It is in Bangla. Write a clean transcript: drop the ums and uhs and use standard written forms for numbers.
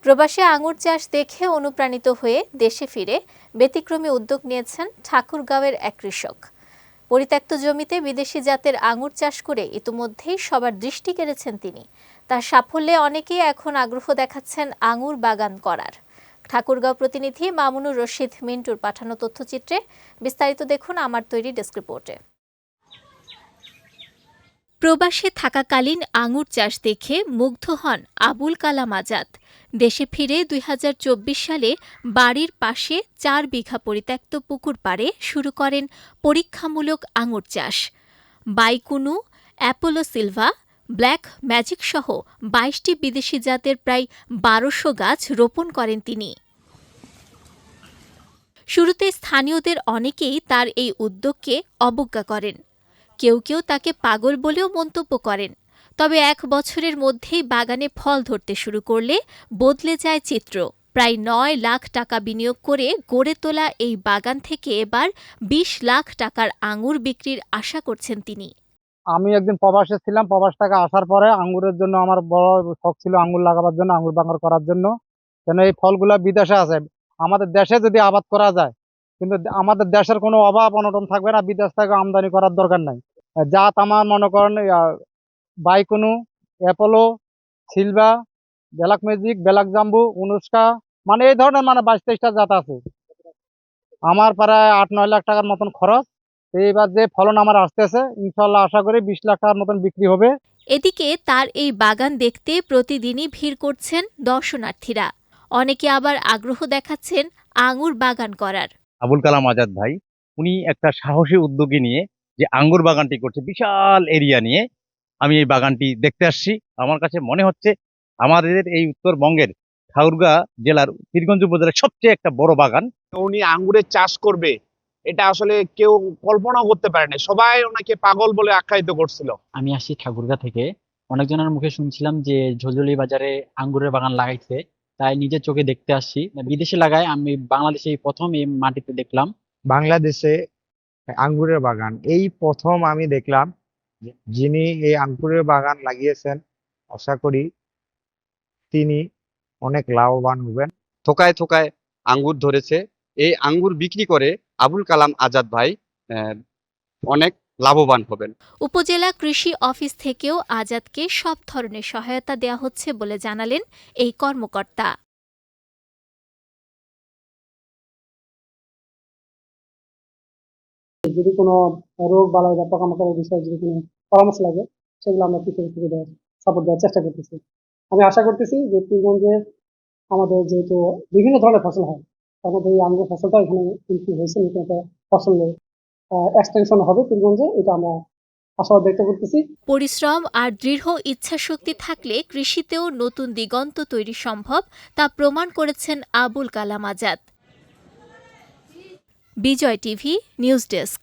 প্রবাসী আঙুর চাষ দেখে অনুপ্রাণিত হয়ে দেশে ফিরে ব্যতিক্রমী উদ্যোগ নিয়েছেন ঠাকুরগাঁওয়ের এক কৃষক। পরিত্যক্ত জমিতে বিদেশি জাতের আঙুর চাষ করে ইতিমধ্যেই সবার দৃষ্টি কেড়েছেন তিনি। তার সাফল্যে অনেকেই এখন আগ্রহ দেখাচ্ছেন আঙুর বাগান করার। ঠাকুরগাঁও প্রতিনিধি মামুনুর রশিদ মিন্টুর পাঠানো তথ্যচিত্রে বিস্তারিত দেখুন আমার তৈরি ডেস্ক রিপোর্টে। প্রবাসে থাকাকালীন আঙুর চাষ দেখে মুগ্ধ হন আবুল কালাম আজাদ। দেশে ফিরে ২০২৪ সালে বাড়ির পাশে ৪ বিঘা পরিত্যক্ত পুকুর পাড়ে শুরু করেন পরীক্ষামূলক আঙুর চাষ। বাইকুনু, অ্যাপোলো সিলভা, ব্ল্যাক ম্যাজিক সহ ২২টি বিদেশি জাতের প্রায় ১২০০ গাছ রোপণ করেন তিনি। শুরুতে স্থানীয়দের অনেকেই তার এই উদ্যোগকে অবজ্ঞা করেন। কেউ কেউ তাকে পাগল বলেও মন্তব্য করেন। তবে ১ বছরের মধ্যেই বাগানে ফল ধরতে শুরু করলে বদলে যায় চিত্র। প্রায় ৯ লাখ টাকা বিনিয়োগ করে গড়ে তোলা এই বাগান থেকে এবার ২০ লাখ টাকার আঙুর বিক্রির আশা করছেন তিনি। আমি একদিন প্রবাসে ছিলাম। প্রবাস থেকে আসার পরে আঙ্গুরের জন্য আমার বড় শখ ছিল আঙ্গুর লাগাবার জন্য, আঙ্গুর বাগান করার জন্য। কেন এই ফলগুলা বিদেশে আছে, আমাদের দেশে যদি আবাদ করা যায়, কিন্তু আমাদের দেশের কোনো অভাব অনটন থাকবে না, বিদেশ থেকে আমদানি করার দরকার নাই। জাত আমার মনে করেন বাইকুনু, Apollo, Silva, black magic, black Jambu, Anushka, মানে এই ধরনের ২২-২৩টা জাত আছে। আমার প্রায় ৮-৯ লাখ টাকার মতন খরচ। এইবার যে ফলন আমার আসতেছে, ইনশাল্লাহ আশা করি ২০ লাখ টাকার মতন বিক্রি হবে। এদিকে তার এই বাগান দেখতে প্রতিদিনই ভিড় করছেন দর্শনার্থীরা। অনেকে আবার আগ্রহ দেখাচ্ছেন আঙুর বাগান করার। আবুল কালাম আজাদ ভাই, উনি একটা সাহসী উদ্যোগী নিয়ে যে আঙ্গুর বাগানটি করছে বিশাল এরিয়া নিয়ে, আমি এই বাগানটি দেখতে আসছি। আমার কাছে মনে হচ্ছে আমাদের এই উত্তরবঙ্গের ঠাকুরগাঁও জেলার পীরগঞ্জ উপজেলার সবচেয়ে একটা বড় বাগান। উনি আঙ্গুরের চাষ করবে এটা আসলে কেউ কল্পনাও করতে পারে না। সবাই ওনাকে পাগল বলে আখ্যায়িত করছিল। আমি আসি ঠাকুরগাঁ থেকে। অনেকজনের মুখে শুনছিলাম যে ঝলঝলি বাজারে আঙ্গুরের বাগান লাগাইছে, তাই নিজের চোখে দেখতে আসছি। বিদেশে লাগায়, আমি বাংলাদেশে এই প্রথম এই মাটিতে দেখলাম। বাংলাদেশে আঙ্গুরের বাগান এই প্রথম আমি দেখলাম। যিনি এই আঙ্গুরের বাগান লাগিয়েছেন, আশা করি তিনি অনেক লাভবান হবেন। থোকায় থোকায় আঙ্গুর ধরেছে। এই আঙ্গুর বিক্রি করে আবুল কালাম আজাদ ভাই অনেক লাভবান হবেন। উপজেলা কৃষি অফিস থেকেও আজাদকে সব ধরনের সহায়তা দেওয়া হচ্ছে বলে জানালেন এই কর্মকর্তা। যদি কোনো রোগ বালাই বা পোকামাকড়ের বিষয়ে যদি কোনো পরামর্শ লাগে, সেগুলো আমরা কৃষক থেকে সাপোর্ট দেওয়ার চেষ্টা করতেছি। আমি আশা করতেছি যে পীরগঞ্জে আমাদের যেহেতু বিভিন্ন ধরনের ফসল হয়, তার মধ্যে এই আঙ্গুর ফসলটা এখানে কিন্তু হয়েছে, নতুন একটা ফসলের এক্সটেনশন হবে পীরগঞ্জে, এটা আমরা আশাবাদ ব্যক্ত করতেছি। পরিশ্রম আর দৃঢ় ইচ্ছাশক্তি থাকলে কৃষিতেও নতুন দিগন্ত তৈরি সম্ভব, তা প্রমাণ করেছেন আবুল কালাম আজাদ। বিজয় টিভি নিউজ ডেস্ক।